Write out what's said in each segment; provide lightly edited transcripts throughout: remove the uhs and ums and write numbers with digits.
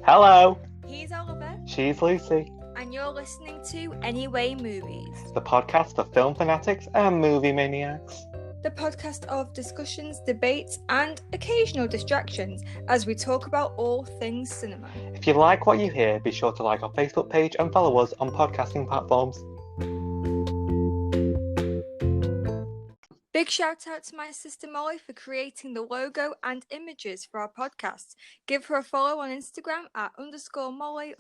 Hello, He's Oliver, she's Lucy, and you're listening to Anyway Movies, the podcast of film fanatics and movie maniacs. the podcast of discussions, debates, and occasional distractions as we talk about all things cinema. If you like what you hear, be sure to like our Facebook page and follow us on podcasting platforms. Big shout out to my sister Molly for creating the logo and images for our podcast. Give her a follow on Instagram at _Molly_Joanne_.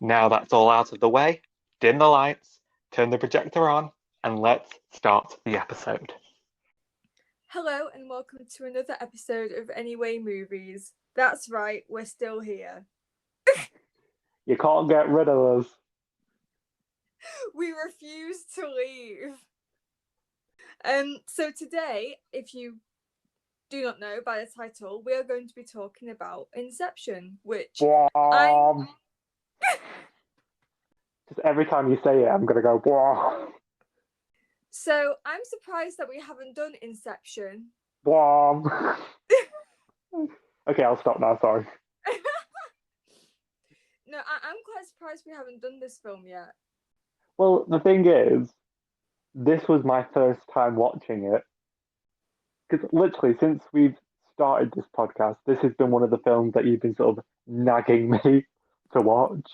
Now that's all out of the way, dim the lights, turn the projector on, and let's start the episode. Hello and welcome to another episode of Anyway Movies. That's right, we're still here. You can't get rid of us. We refuse to leave. So today, if you do not know by the title, we are going to be talking about Inception, which Just every time you say it, I'm gonna go. Blah. So I'm surprised that we haven't done Inception. Blah. Okay, I'll stop now. Sorry. No, I'm quite surprised we haven't done this film yet. Well, the thing is, this was my first time watching it. Because literally, since we've started this podcast, this has been one of the films that you've been sort of nagging me to watch.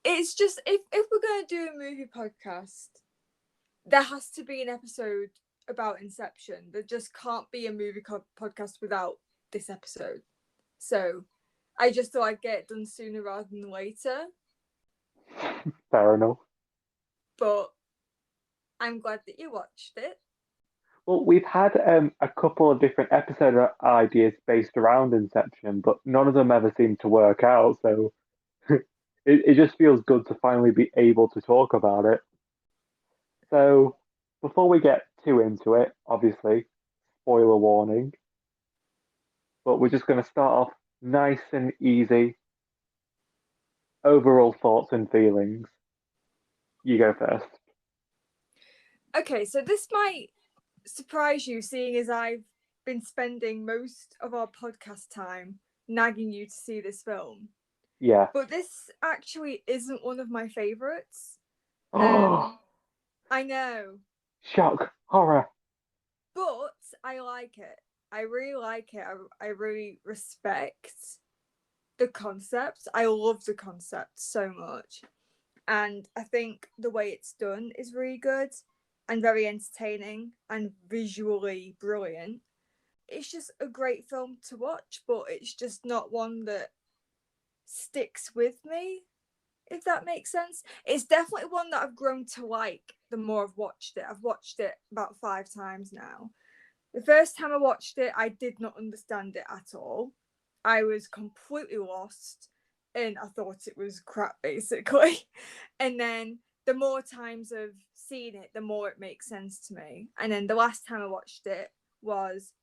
It's just, if we're going to do a movie podcast, there has to be an episode about Inception. There just can't be a movie podcast without this episode. So I just thought I'd get it done sooner rather than later. Fair enough. But I'm glad that you watched it. Well, we've had a couple of different episode ideas based around Inception, but none of them ever seem to work out. So it just feels good to finally be able to talk about it. So before we get too into it, obviously, spoiler warning, but we're just going to start off nice and easy. Overall thoughts and feelings. You go first. Okay, so this might surprise you, seeing as I've been spending most of our podcast time nagging you to see this film. Yeah. But this actually isn't one of my favourites. Oh, I know. shock, horror. But I like it. I really like it. I really respect the concept. I love the concept so much. And I think the way it's done is really good and very entertaining and visually brilliant. It's just a great film to watch, but it's just not one that sticks with me, if that makes sense. It's definitely one that I've grown to like the more I've watched it. I've watched it about 5 times now. The first time I watched it, I did not understand it at all. I was completely lost and I thought it was crap, basically. And then the more times I've seen it, the more it makes sense to me. And then the last time I watched it was,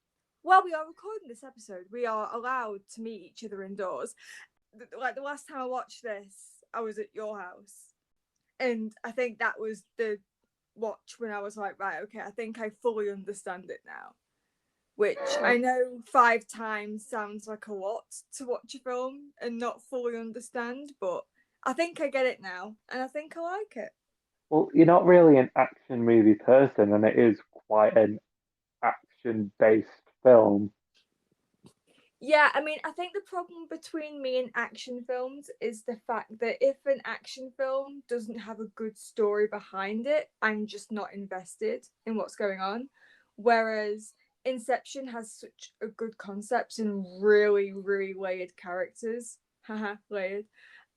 while we are recording this episode, we are allowed to meet each other indoors. Like the last time I watched this, I was at your house. And I think that was the watch when I was like, right, okay, I think I fully understand it now. Which I know 5 times sounds like a lot to watch a film and not fully understand, but I think I get it now, and I think I like it. Well, you're not really an action movie person, and it is quite an action-based film. Yeah, I mean, I think the problem between me and action films is the fact that if an action film doesn't have a good story behind it, I'm just not invested in what's going on. Whereas Inception has such a good concept and really, really layered characters. Haha, layered.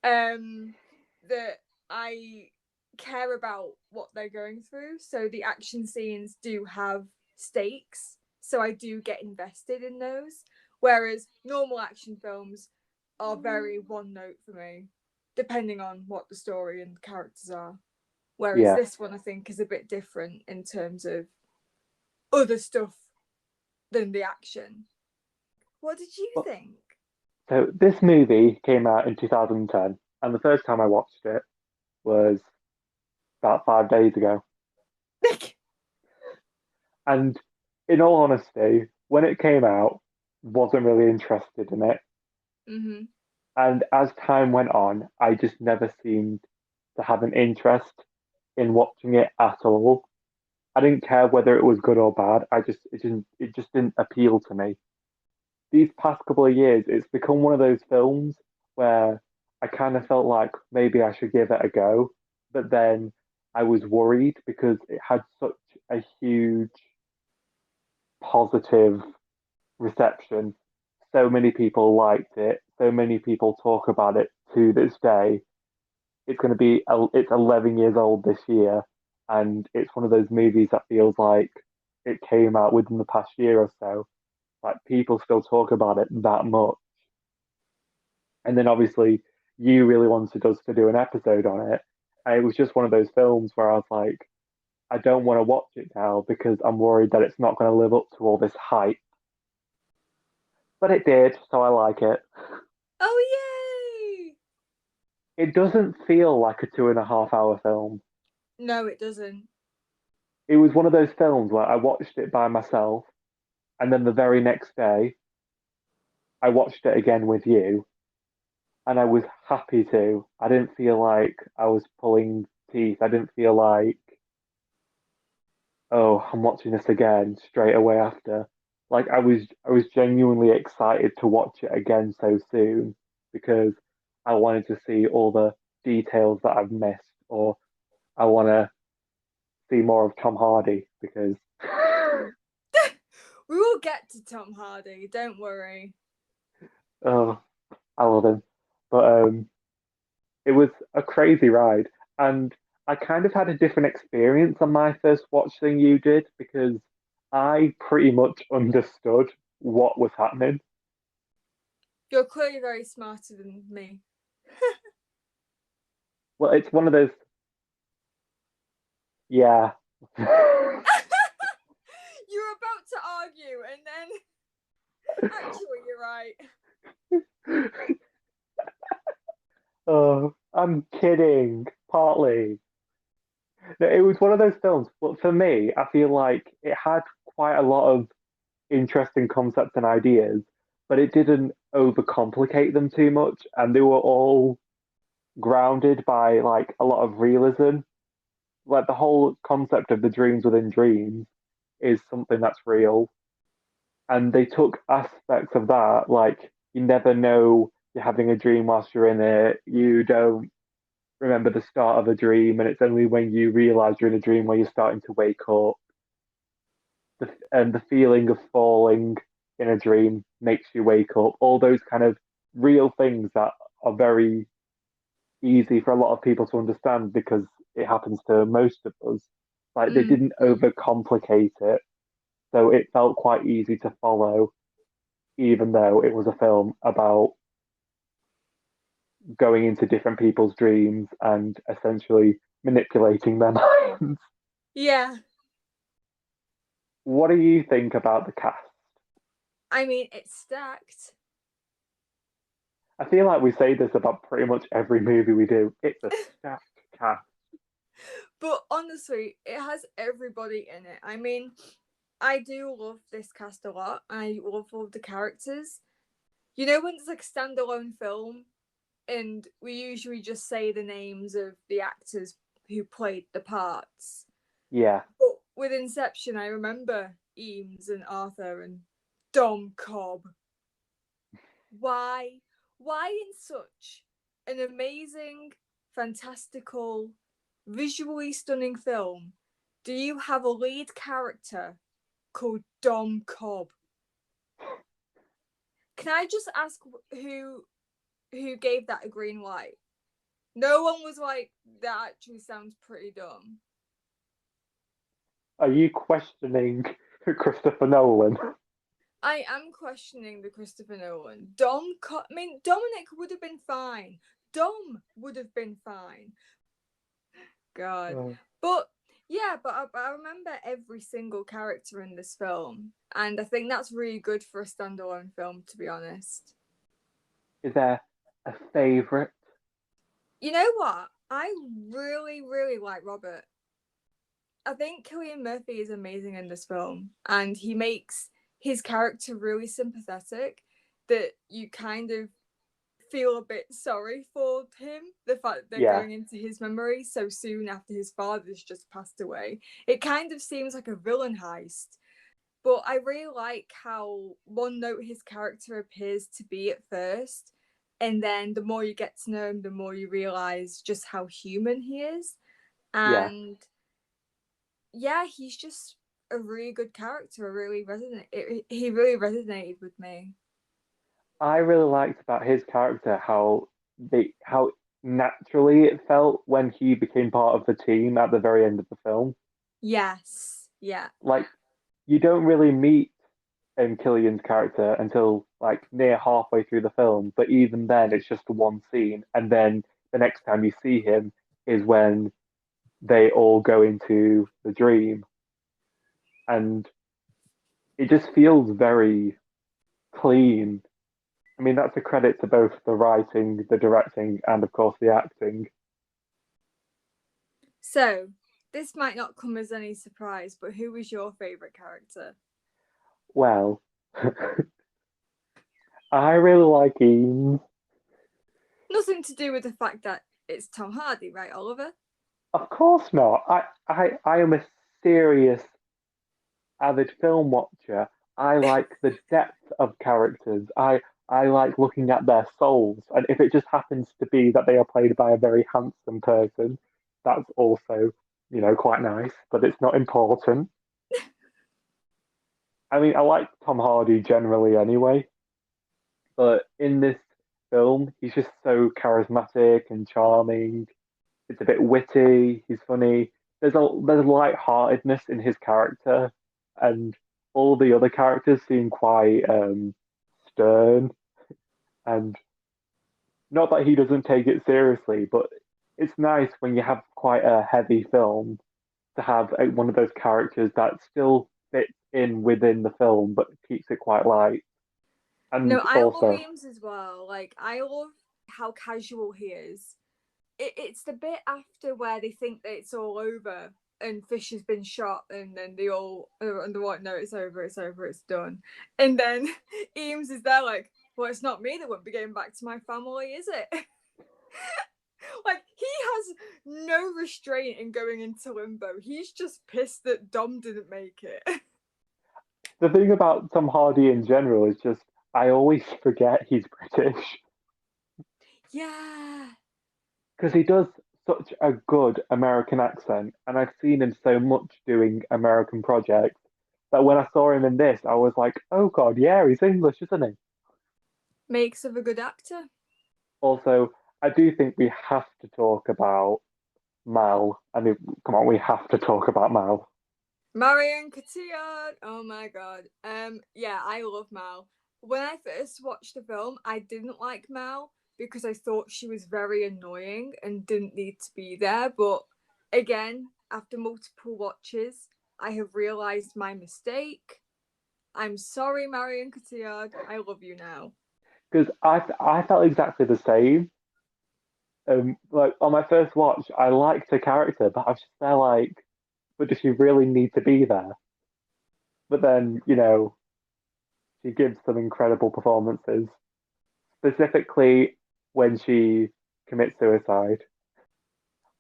That I care about what they're going through. So the action scenes do have stakes. So I do get invested in those. Whereas normal action films are very one note for me, depending on what the story and the characters are. Whereas this one, I think, is a bit different in terms of other stuff than the action. What did you think? So this movie came out in 2010, and the first time I watched it was about 5 days ago. And in all honesty, when it came out, wasn't really interested in it. Mm-hmm. And as time went on, I just never seemed to have an interest in watching it at all. I didn't care whether it was good or bad. It just didn't appeal to me. These past couple of years, it's become one of those films where I kind of felt like maybe I should give it a go, but then I was worried because it had such a huge positive reception. So many people liked it. So many people talk about it to this day. It's 11 years old this year, and it's one of those movies that feels like it came out within the past year or so. Like people still talk about it that much. And then obviously you really wanted us to do an episode on it. And it was just one of those films where I was like, I don't want to watch it now because I'm worried that it's not going to live up to all this hype. But it did, so I like it. Oh, yay! It doesn't feel like a 2.5 hour film. No, it doesn't. It was one of those films where I watched it by myself, and then the very next day, I watched it again with you, and I was happy to. I didn't feel like I was pulling teeth. I didn't feel like, oh, I'm watching this again straight away after. Like I was genuinely excited to watch it again so soon because I wanted to see all the details that I've missed, or I want to see more of Tom Hardy because We will get to Tom Hardy, don't worry. oh, I love him. But it was a crazy ride, and I kind of had a different experience on my first watch than you did because I pretty much understood what was happening. You're clearly very smarter than me. Well, it's one of those, yeah. You were about to argue, and then actually, you're right. Oh, I'm kidding, partly. No, it was one of those films, but for me, I feel like it had quite a lot of interesting concepts and ideas, but it didn't overcomplicate them too much, and they were all grounded by like a lot of realism. Like the whole concept of the dreams within dreams is something that's real, and they took aspects of that, like you never know you're having a dream whilst you're in it. You don't remember the start of a dream, and it's only when you realize you're in a dream where you're starting to wake up. And the feeling of falling in a dream makes you wake up. All those kind of real things that are very easy for a lot of people to understand because it happens to most of us. Like they Mm. didn't overcomplicate it, so it felt quite easy to follow, even though it was a film about going into different people's dreams and essentially manipulating their minds. Yeah, What do you think about the cast? I mean, it's stacked. I feel like we say this about pretty much every movie we do. It's a stacked cast. But honestly, it has everybody in it. I mean, I do love this cast a lot. I love all the characters. You know, when it's like a standalone film and we usually just say the names of the actors who played the parts. Yeah. But with Inception, I remember Eames and Arthur and Dom Cobb. Why? Why in such an amazing, fantastical, visually stunning film do you have a lead character called Dom Cobb? Can I just ask who gave that a green light? No one was like, that actually sounds pretty dumb. Are you questioning Christopher Nolan? I am questioning the Christopher Nolan. I mean, Dominic would have been fine. Dom would have been fine. God. Oh. But yeah, but I remember every single character in this film. And I think that's really good for a standalone film, to be honest. Is there a favourite? You know what? I really, really like Robert. I think Cillian Murphy is amazing in this film, and he makes his character really sympathetic that you kind of feel a bit sorry for him. The fact that they're Yeah, going into his memory so soon after his father's just passed away. It kind of seems like a villain heist. But I really like how one note his character appears to be at first. And then the more you get to know him, the more you realize just how human he is. yeah. And yeah, he's just a really good character. He really resonated with me. I really liked about his character how naturally it felt when he became part of the team at the very end of the film. Yes, yeah. Like you don't really meet Killian's character until like near halfway through the film, but even then it's just one scene, and then the next time you see him is when they all go into the dream, and it just feels very clean. I mean, that's a credit to both the writing, the directing, and of course the acting. So this might not come as any surprise, but who was your favorite character? Well, I really like Eames. Nothing to do with the fact that it's Tom Hardy, right, Oliver? Of course not. I am a serious avid film watcher. I like the depth of characters. I like looking at their souls, and if it just happens to be that they are played by a very handsome person, that's also, quite nice, but it's not important. I mean, I like Tom Hardy generally anyway, but in this film, he's just so charismatic and charming. It's a bit witty. He's funny. There's light-heartedness in his character, and all the other characters seem quite stern. And not that he doesn't take it seriously, but it's nice when you have quite a heavy film to have one of those characters that still fits in within the film, but keeps it quite light. No, And I love also, Eames as well. Like, I love how casual he is. It's the bit after where they think that it's all over and Fish has been shot, and then they all and the what? No, it's over, it's over, it's done. And then Eames is there like, well, it's not me that won't be getting back to my family, is it? Like he has no restraint in going into limbo. He's just pissed that Dom didn't make it. the thing about Tom Hardy in general is just I always forget he's British Yeah. because he does such a good American accent, and I've seen him so much doing American projects that when I saw him in this, I was like, oh God, yeah, he's English, isn't he? Makes of a good actor. Also, I do think we have to talk about Mal. I mean, come on, we have to talk about Mal. Marion Cotillard. Oh my god. Yeah, I love Mal. When I first watched the film, I didn't like Mal because I thought she was very annoying and didn't need to be there. But again, after multiple watches, I have realized my mistake. I'm sorry, Marion Cotillard. I love you now. Because I felt exactly the same. Like on my first watch, I liked her character, but I was just there like, but does she really need to be there? But then, she gives some incredible performances, specifically when she commits suicide.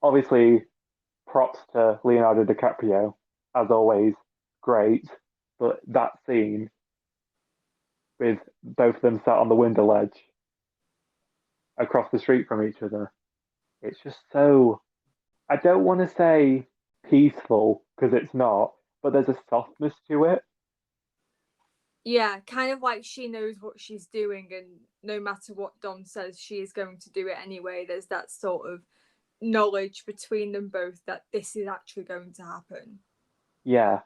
Obviously, props to Leonardo DiCaprio, as always, great. But that scene with both of them sat on the window ledge across the street from each other, it's just so, I don't want to say peaceful because it's not, but there's a softness to it. Yeah, kind of like she knows what she's doing, and no matter what Dom says, she is going to do it anyway. There's that sort of knowledge between them both that this is actually going to happen. Yeah.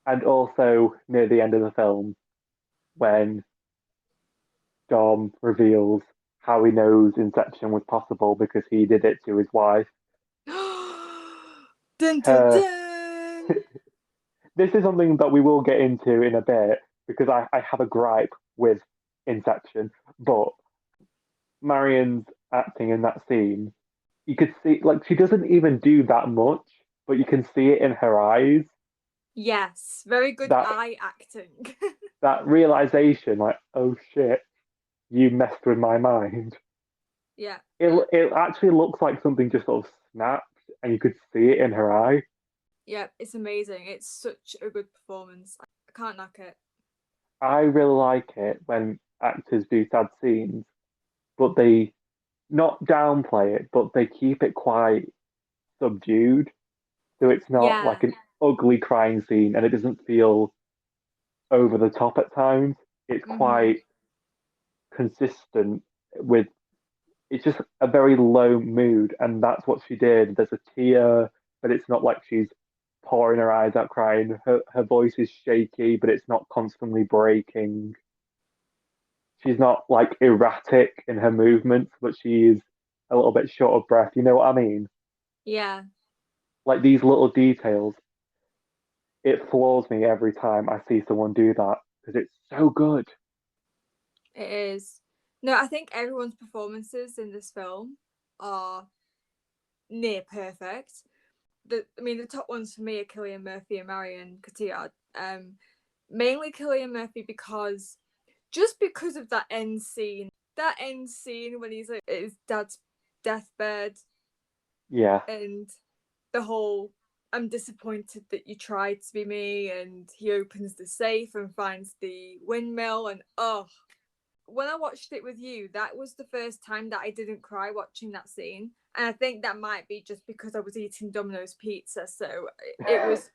And also near the end of the film, when Dom reveals how he knows Inception was possible because he did it to his wife. Dun dun Her, dun. this is something that we will get into in a bit because I have a gripe with Inception, but Marion's acting in that scene, you could see like she doesn't even do that much, but you can see it in her eyes. Yes, very good That eye acting. that realization, like, oh shit, you messed with my mind. Yeah. It actually looks like something just sort of snapped, and you could see it in her eye. Yeah, it's amazing. It's such a good performance. I can't knock it. I really like it when actors do sad scenes, but they not downplay it, but they keep it quite subdued. So it's not like Yeah. an ugly crying scene and it doesn't feel over the top at times. It's Mm-hmm. quite consistent with it's just a very low mood, and that's what she did. There's a tear, but it's not like she's pouring her eyes out crying. Her voice is shaky, but it's not constantly breaking. She's not like erratic in her movements, but she is a little bit short of breath. You know what I mean? Yeah, Like these little details, it floors me every time I see someone do that because it's so good. it is. No, I think everyone's performances in this film are near perfect. The top ones for me are Cillian Murphy and Marion Cotillard. Mainly Cillian Murphy because just because of that end scene when he's like at his dad's deathbed, Yeah. and the whole "I'm disappointed that you tried to be me," and he opens the safe and finds the windmill, and oh, when I watched it with you, that was the first time that I didn't cry watching that scene. And I think that might be just because I was eating Domino's pizza. So it was,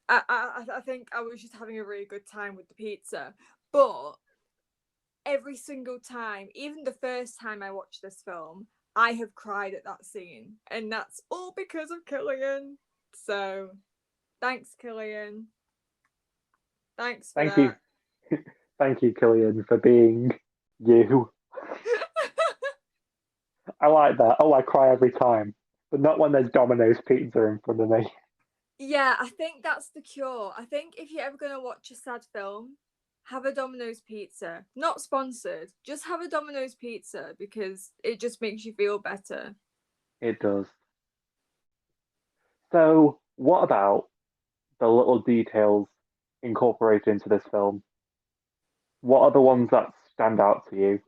I think I was just having a really good time with the pizza. But every single time, even the first time I watched this film, I have cried at that scene. And that's all because of Killian. So thanks, Killian. Thanks for Thank you. that. Thank you, Killian, for being you. I like that. Oh, I cry every time, but not when there's Domino's pizza in front of me. Yeah, I think that's the cure. I think if you're ever going to watch a sad film, have a Domino's pizza. Not sponsored, just have a Domino's pizza because it just makes you feel better. It does. So, what about the little details incorporated into this film? What are the ones that stand out to you?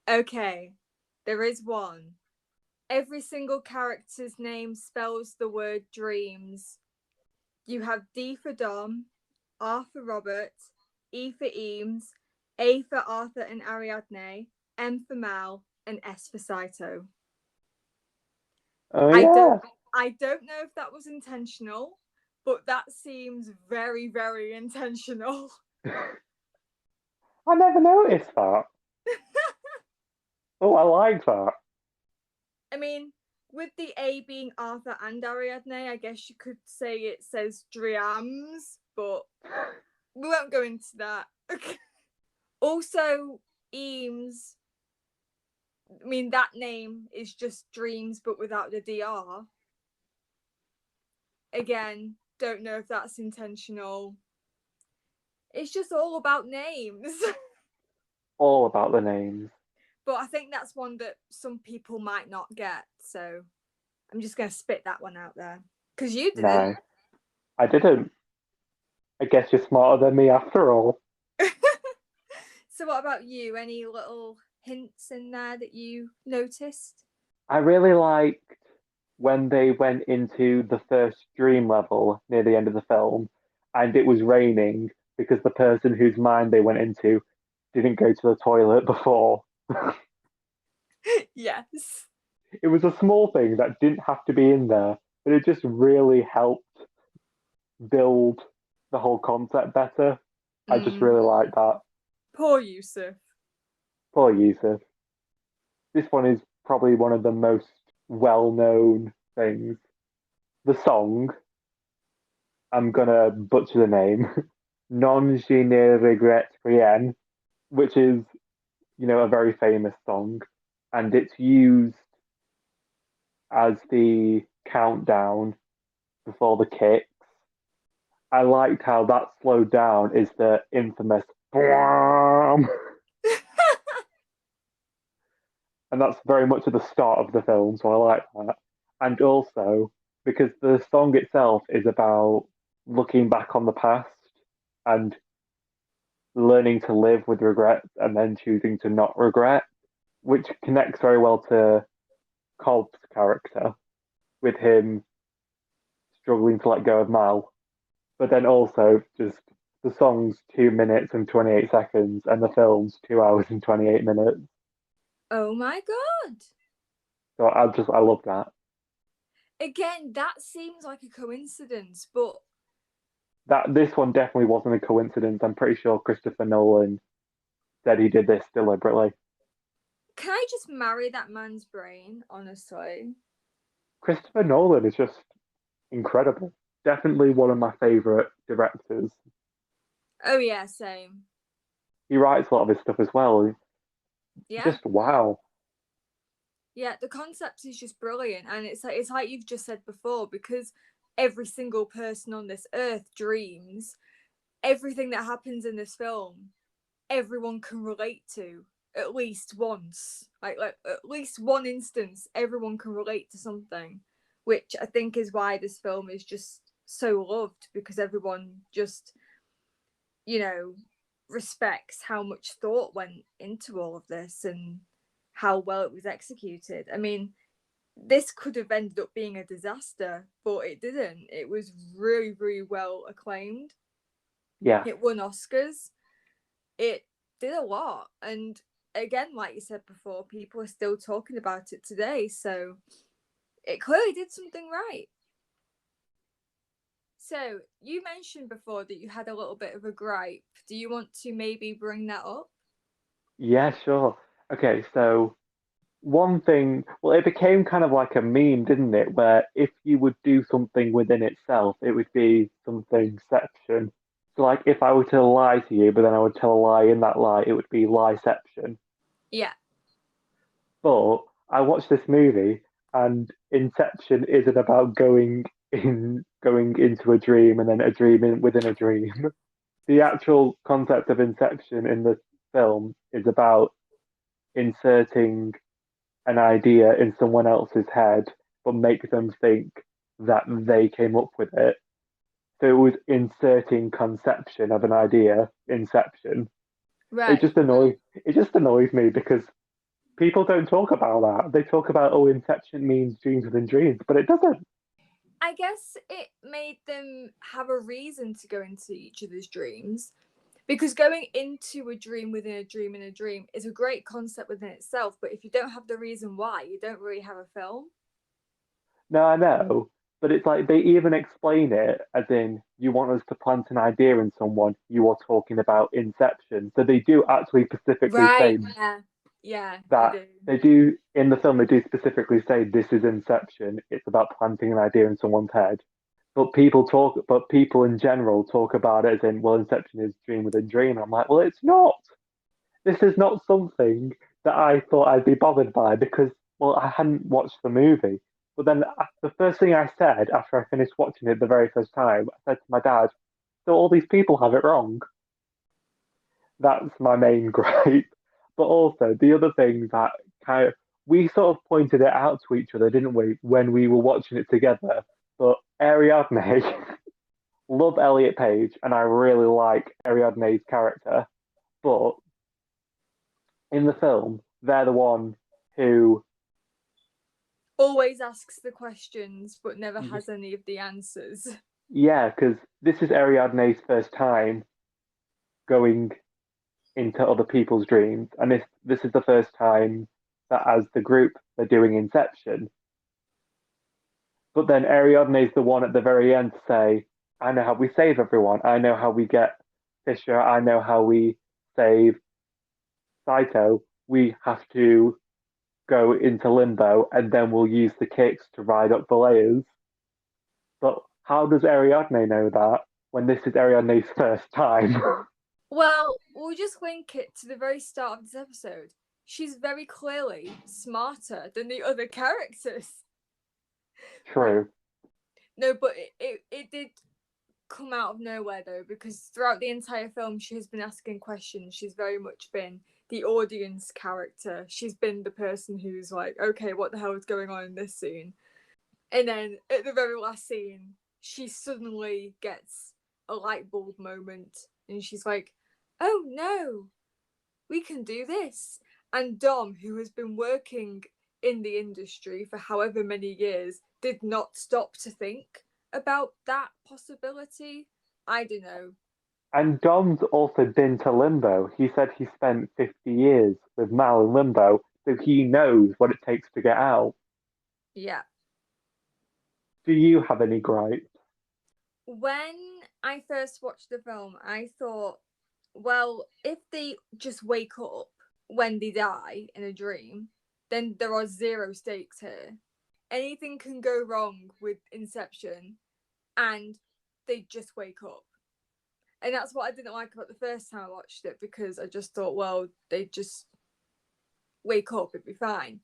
Okay, there is one. Every single character's name spells the word dreams. You have D for Dom, R for Robert, E for Eames, A for Arthur and Ariadne, M for Mal, and S for Saito. Oh I don't yeah, I don't know if that was intentional, but that seems very, very intentional. I never noticed that. Oh, I like that. I mean, with the A being Arthur and Ariadne, I guess you could say it says Driams, but we won't go into that. Also, Eames, that name is just Dreams, but without the DR. Again, don't know if that's intentional. It's just all about names. All about the names. But I think that's one that some people might not get. So I'm just going to spit that one out there. Because you didn't. No, I didn't. I guess you're smarter than me after all. So what about you? Any little hints in there that you noticed? I really liked when they went into the first dream level near the end of the film, and it was raining because the person whose mind they went into didn't go to the toilet before. Yes. It was a small thing that didn't have to be in there, but it just really helped build the whole concept better. I just Mm. really like that. Poor Yusuf. Poor Yusuf. This one is probably one of the most well-known things. The song, I'm gonna butcher the name, Non Je ne regrette rien, which is, a very famous song, and it's used as the countdown before the kicks. I liked how that slowed down is the infamous "Bwam!" And that's very much at the start of the film, so I like that. And also because the song itself is about looking back on the past and learning to live with regret and then choosing to not regret. which connects very well to Cobb's character, with him struggling to let go of Mal. But then also just the song's 2 minutes and 28 seconds, and the film's 2 hours and 28 minutes. Oh my god. So I love that. Again, that seems like a coincidence, but That this one definitely wasn't a coincidence. I'm pretty sure Christopher Nolan said he did this deliberately. can I just marry that man's brain, honestly? Christopher Nolan is just incredible. Definitely one of my favorite directors. Oh yeah, same. He writes a lot of his stuff as well. Yeah. Just wow. Yeah, the concept is just brilliant, and it's like you've just said before, because every single person on this earth dreams. Everything that happens in this film, everyone can relate to at least once. Like at least one instance, everyone can relate to something, which I think is why this film is just so loved, because everyone just, you know, respects how much thought went into all of this and how well it was executed. I mean, this could have ended up being a disaster, but it didn't. It was really, really well acclaimed. Yeah. It won Oscars. It did a lot. And again, like you said before, people are still talking about it today. So it clearly did something right. So you mentioned before that you had a little bit of a gripe. Do you want to maybe bring that up? Yeah, sure. Okay, so one thing, well, it became kind of like a meme, didn't it? Where if you would do something within itself, it would be something section. So, like, if I were to lie to you, but then I would tell a lie in that lie, it would be lieception. Yeah. But I watched this movie, and Inception isn't about going into a dream and then a dream within a dream. The actual concept of Inception in the film is about inserting an idea in someone else's head, but make them think that they came up with it. So it was inserting conception of an idea, inception. It Right. just annoys me because people don't talk about that. They talk about, oh, inception means dreams within dreams, but it doesn't. I guess it made them have a reason to go into each other's dreams, because going into a dream within a dream in a dream is a great concept within itself, but if you don't have the reason why, you don't really have a film. No, I know, but it's like they even explain it as in you want us to plant an idea in someone, you are talking about inception. So they do actually specifically Right. say Yeah. Yeah, they that do. they do in the film they do specifically say this is inception. It's about planting an idea in someone's head. But people in general talk about it as in, well, inception is dream within dream. I'm like, well, it's not. This is not something that I thought I'd be bothered by because, well, I hadn't watched the movie. But then the first thing I said after I finished watching it the very first time, I said to my dad, so all these people have it wrong. That's my main gripe. But also, the other thing that kind of, we sort of pointed it out to each other, didn't we, when we were watching it together? But Ariadne, love Elliot Page, and I really like Ariadne's character. But in the film, they're the one who, Always asks the questions but never has any of the answers. yeah, because this is Ariadne's first time going into other people's dreams, and this is the first time that as the group they're doing Inception. But then Ariadne's the one at the very end to say, I know how we save everyone. I know how we get Fisher. I know how we save Saito. We have to go into limbo and then we'll use the kicks to ride up the layers. But how does Ariadne know that when this is Ariadne's first time? Well, we'll just link it to the very start of this episode. She's very clearly smarter than the other characters. True. No, but it did come out of nowhere though, because throughout the entire film she has been asking questions. She's very much been the audience character. She's been the person who's like, okay, what the hell is going on in this scene? And then at the very last scene, she suddenly gets a light bulb moment and she's like, oh no, we can do this. And Dom, who has been working in the industry for however many years, did not stop to think about that possibility. I don't know. And Dom's also been to limbo. He said he spent 50 years with Mal in limbo, so he knows what it takes to get out. Yeah. Do you have any gripes? When I first watched the film, I thought, well, if they just wake up when they die in a dream, then there are zero stakes here. Anything can go wrong with Inception and they just wake up. And that's what I didn't like about the first time I watched it, because I just thought, well, they just wake up, it'd be fine.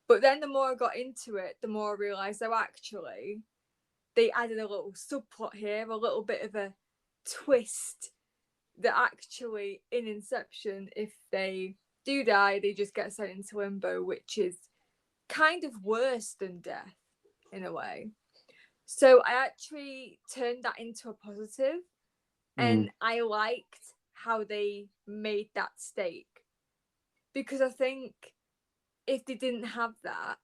But then the more I got into it, the more I realised, oh, actually, they added a little subplot here, a little bit of a twist, that actually in Inception, if they do die, they just get sent into limbo, which is kind of worse than death in a way. So I actually turned that into a positive, Mm. and I liked how they made that stake, because I think if they didn't have that,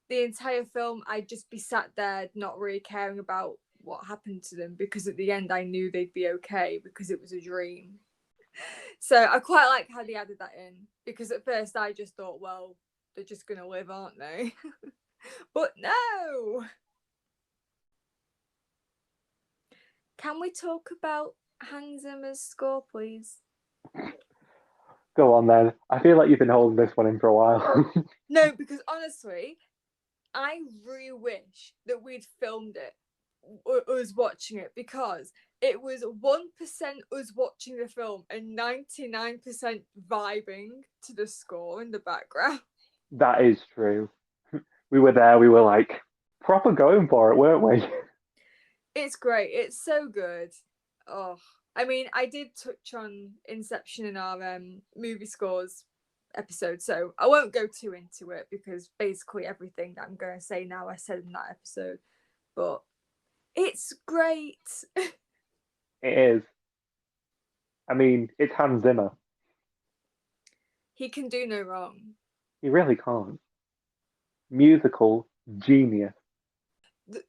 the entire film, I'd just be sat there not really caring about what happened to them, because at the end I knew they'd be okay because it was a dream. So I quite like how they added that in, because at first I just thought, well, they're just gonna live, aren't they? But no. Can we talk about Hans Zimmer's score, please? Go on then. I feel like you've been holding this one in for a while. No, because honestly, I really wish that we'd filmed it, us watching it, because it was 1% us watching the film and 99% vibing to the score in the background. That is true. We were there, we were like proper going for it, weren't we? It's great. It's so good. Oh, I mean, I did touch on Inception in our movie scores episode, so I won't go too into it, because basically everything that I'm going to say now I said in that episode. But it's great. It is. I mean, it's Hans Zimmer. He can do no wrong. He really can't. Musical genius.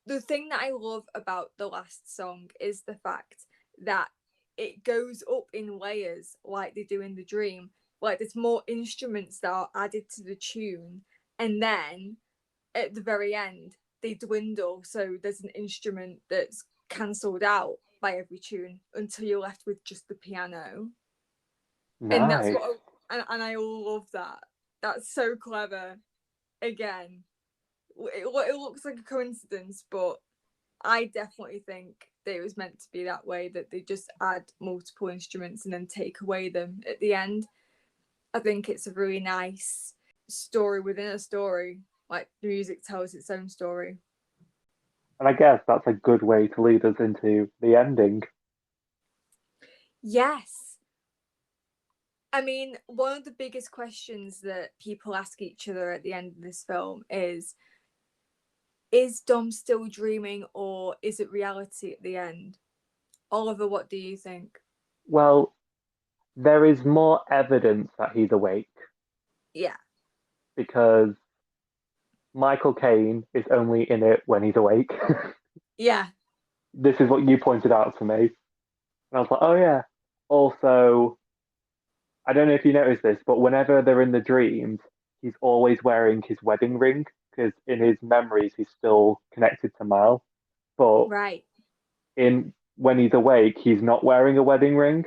The thing that I love about the last song is the fact that it goes up in layers like they do in the dream. Like there's more instruments that are added to the tune, and then at the very end they dwindle. So there's an instrument that's cancelled out by every tune until you're left with just the piano. And that's Nice. what and I love that. That's so clever. Again, it looks like a coincidence, but I definitely think that it was meant to be that way, that they just add multiple instruments and then take away them at the end. I think it's a really nice story within a story. Like the music tells its own story. And I guess that's a good way to lead us into the ending. Yes. I mean, one of the biggest questions that people ask each other at the end of this film is Dom still dreaming, or is it reality at the end? Oliver, what do you think? Well, there is more evidence that he's awake Yeah. because Michael Caine is only in it when he's awake. Yeah. This is what you pointed out to me. And I was like, oh yeah. Also, I don't know if you noticed this, but whenever they're in the dreams, he's always wearing his wedding ring because in his memories he's still connected to Mal. But Right. in when he's awake, he's not wearing a wedding ring,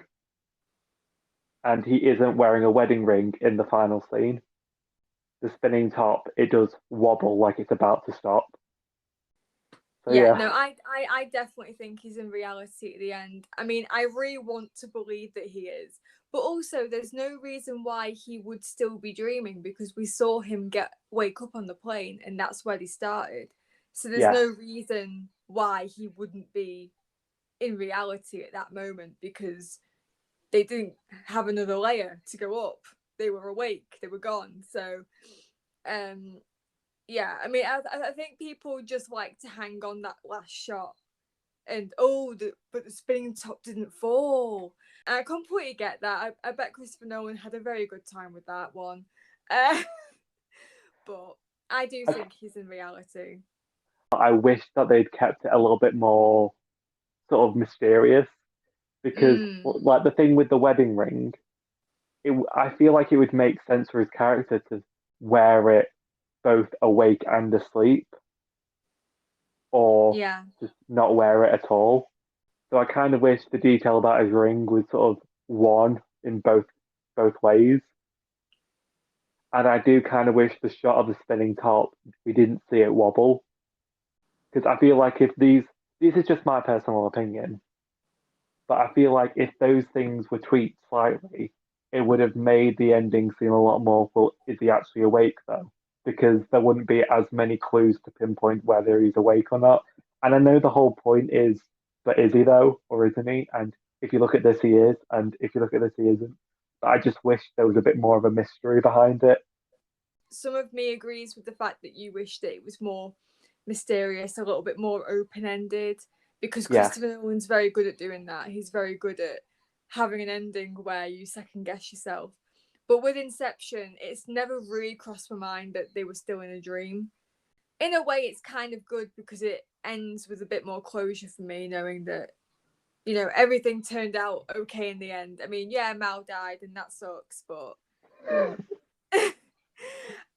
and he isn't wearing a wedding ring in the final scene. The spinning top, it does wobble like it's about to stop. So Yeah, yeah, no, I definitely think he's in reality at the end. I mean, I really want to believe that he is, but also there's no reason why he would still be dreaming, because we saw him wake up on the plane, and that's where he started. So there's yeah, no reason why he wouldn't be in reality at that moment, because they didn't have another layer to go up. They were awake, they were gone. So um yeah, I mean, I think people just like to hang on that last shot, and but the spinning top didn't fall. And I completely get that. I bet Christopher Nolan had a very good time with that one. But I do think he's in reality. I wish that they'd kept it a little bit more sort of mysterious because, Mm, like the thing with the wedding ring, I feel like it would make sense for his character to wear it both awake and asleep, or yeah. just not wear it at all. So I kind of wish the detail about his ring was sort of one in both ways. And I do kind of wish the shot of the spinning top, we didn't see it wobble. Because I feel like if these is just my personal opinion, but I feel like if those things were tweaked slightly, it would have made the ending seem a lot more, well, is he actually awake though? Because there wouldn't be as many clues to pinpoint whether he's awake or not. And I know the whole point is, but is he though, or isn't he? And if you look at this, he is, and if you look at this, he isn't. But I just wish there was a bit more of a mystery behind it. Some of me agrees with the fact that you wish that it was more mysterious, a little bit more open ended, because Yeah, Christopher Nolan's very good at doing that. He's very good at having an ending where you second guess yourself. But with Inception, it's never really crossed my mind that they were still in a dream. In a way, it's kind of good because it ends with a bit more closure for me, knowing that, everything turned out okay in the end. I mean, yeah, Mal died and that sucks, but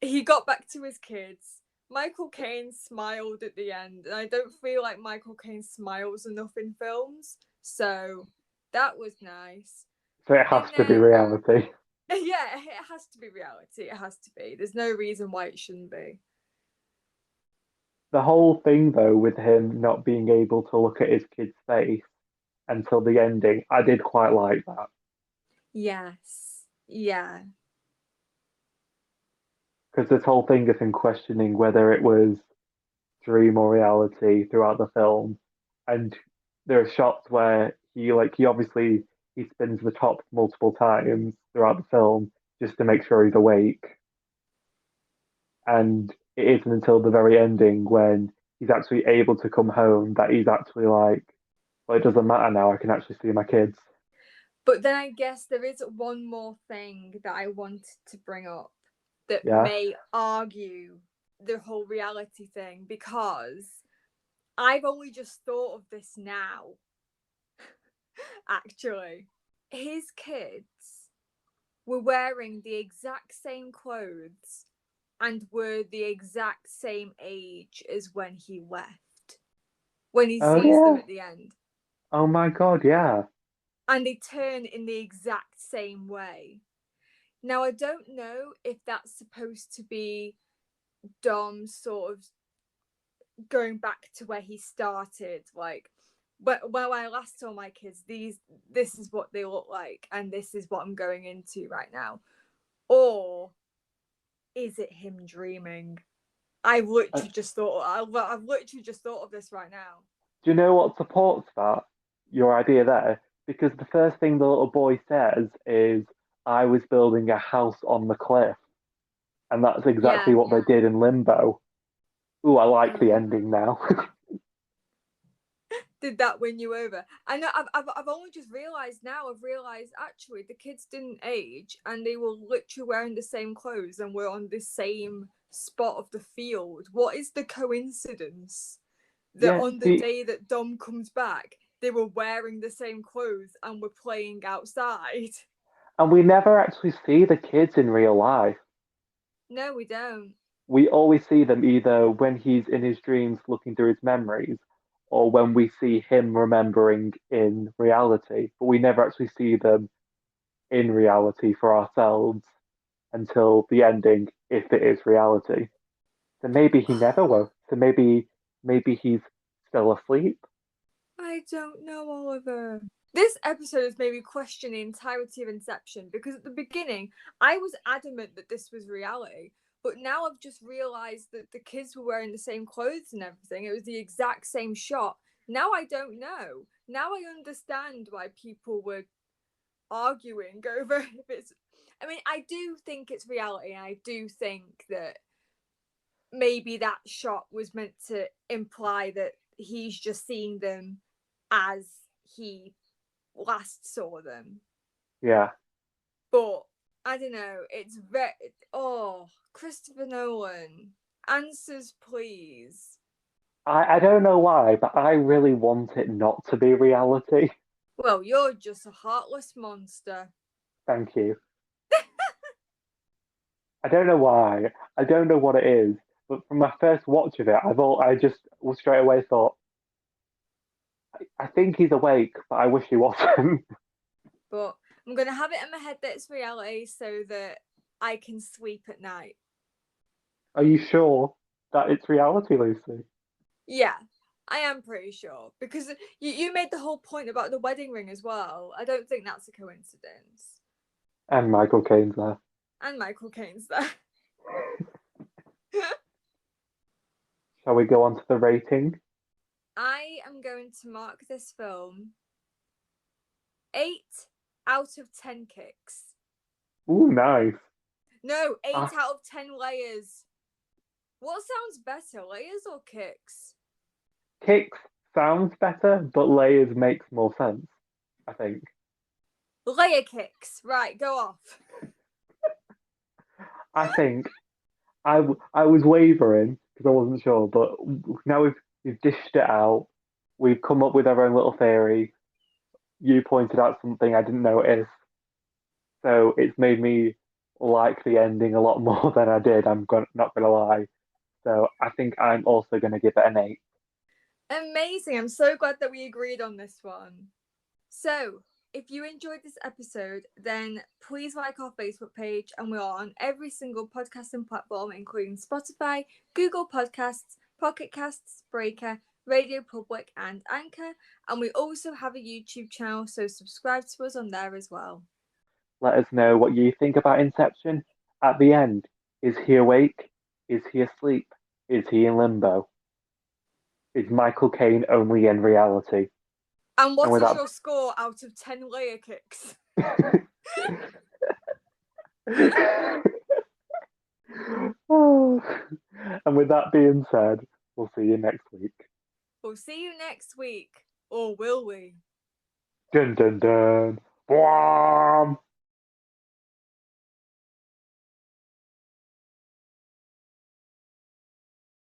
he got back to his kids. Michael Caine smiled at the end, and I don't feel like Michael Caine smiles enough in films, so that was nice. so it has And to be then, reality. yeah, it has to be reality. It has to be. There's no reason why it shouldn't be. The whole thing, though, with him not being able to look at his kid's face until the ending, I did quite like that. Yes. Yeah. Because this whole thing is in questioning whether it was dream or reality throughout the film. And there are shots where he obviously he spins the top multiple times throughout the film just to make sure he's awake. And it isn't until the very ending when he's actually able to come home that he's actually like, well, it doesn't matter now, I can actually see my kids. But then I guess there is one more thing that I wanted to bring up that Yeah. may argue the whole reality thing, because I've only just thought of this now, actually. His kids were wearing the exact same clothes and were the exact same age as when he left, when he Oh sees them yeah. at the end. Oh my God, yeah. And they turn in the exact same way. Now, I don't know if that's supposed to be Dom sort of going back to where he started, like, but when I last saw my kids, this is what they look like, and this is what I'm going into right now. Or is it him dreaming? Uh, I've literally just thought of this right now. do you know what supports that? Your idea there? Because the first thing the little boy says is, I was building a house on the cliff. And that's exactly Yeah. what they did in Limbo. Ooh, I like the Uh, ending now. did that win you over? I know. I've only just realised now. I've realised actually the kids didn't age, and they were literally wearing the same clothes and were on the same spot of the field. What is the coincidence that Yeah, on the see, day that Dom comes back, they were wearing the same clothes and were playing outside? and we never actually see the kids in real life. No, we don't. We always see them either when he's in his dreams looking through his memories or when we see him remembering in reality, but we never actually see them in reality for ourselves until the ending, if it is reality. So maybe he never woke. So maybe he's still asleep. I don't know, Oliver. This episode has made me question the entirety of Inception, because at the beginning I was adamant that this was reality, but now I've just realised that the kids were wearing the same clothes and everything. It was the exact same shot. Now I don't know. Now I understand why people were arguing over if it's. I mean, I do think it's reality, and I do think that maybe that shot was meant to imply that he's just seeing them as he last saw them. Yeah. But I don't know. It's very. Oh, Christopher Nolan. Answers, please. I don't know why, but I really want it not to be reality. Well, you're just a heartless monster. Thank you. I don't know why. I don't know what it is, but from my first watch of it, I just straight away thought, I think he's awake, but I wish he wasn't. But I'm going to have it in my head that it's reality so that I can sleep at night. Are you sure that it's reality, Lucy? Yeah, I am pretty sure. Because you made the whole point about the wedding ring as well. I don't think that's a coincidence. And Michael Caine's there. And Michael Caine's there. Shall we go on to the rating? I am going to mark this film 8 out of 10 kicks. Ooh, nice. No, 8 out of 10 layers. What sounds better, layers or kicks? Kicks sounds better, but layers makes more sense, I think. Layer kicks. Right, go off. I think I was wavering because I wasn't sure, but now we've dished it out. We've come up with our own little theory. You pointed out something I didn't notice, so it's made me like the ending a lot more than I did. Not gonna lie. So I think I'm also gonna give it an 8. Amazing. I'm so glad that we agreed on this one. So, if you enjoyed this episode, then please like our Facebook page, and we're on every single podcasting platform, including Spotify, Google Podcasts, Pocket Casts, Breaker, Radio Public, and Anchor. And we also have a YouTube channel, so subscribe to us on there as well. Let us know what you think about Inception. At the end, is he awake? Is he asleep? Is he in limbo? Is Michael Caine only in reality? And what is your score out of 10 layer kicks? And with that being said, we'll see you next week. We'll see you next week. Or will we? Dun dun dun. Bwam!